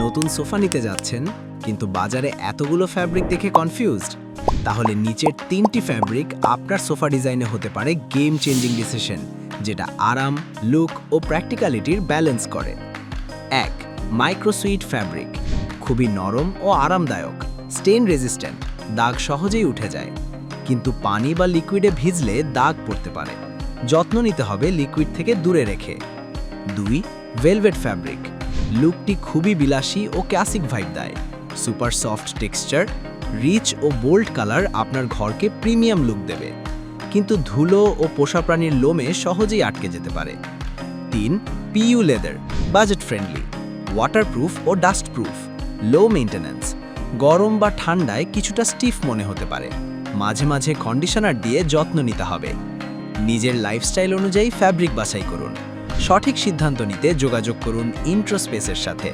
নতুন সোফা নিতে যাচ্ছেন কিন্তু বাজারে এতগুলো ফ্যাব্রিক দেখে কনফিউজড? তাহলে নিচের 3টি ফ্যাব্রিক আপনার সোফা ডিজাইনে হতে পারে গেম চেঞ্জিং ডিসিশন, যেটা আরাম, লুক ও প্র্যাকটিক্যালিটির ব্যালেন্স করে। 1. মাইক্রোসুইট ফ্যাব্রিক। খুবই নরম ও আরামদায়ক, স্টেন রেজিস্ট্যান্ট, দাগ সহজেই উঠে যায়। কিন্তু পানি বা লিকুইডে ভিজলে দাগ পড়তে পারে। যত্ন নিতে হবে লিকুইড থেকে দূরে রেখে। 2. Velvet fabric. লুকটি খুবই বিলাসী ও ক্লাসিক ভাইব দেয়। সুপার সফট টেক্সচার, রিচ ও বোল্ড কালার আপনার ঘরকে প্রিমিয়াম লুক দেবে, কিন্তু ধুলো ও পোষা প্রাণীর লোমে সহজেই আটকে যেতে পারে। 3. PU leather. Budget friendly, waterproof ও ডাস্টপ্রুফ, লো মেইনটেন্যান্স। গরম বা ঠান্ডায় কিছুটা স্টিফ মনে হতে পারে। মাঝে মাঝে কন্ডিশনার দিয়ে যত্ন নিতে হবে। নিজের লাইফস্টাইল অনুযায়ী ফ্যাব্রিক বাছাই করুন। সঠিক সিদ্ধান্ত নিতে যোগাযোগ করুন ইন্ট্রোস্পেসের সাথে।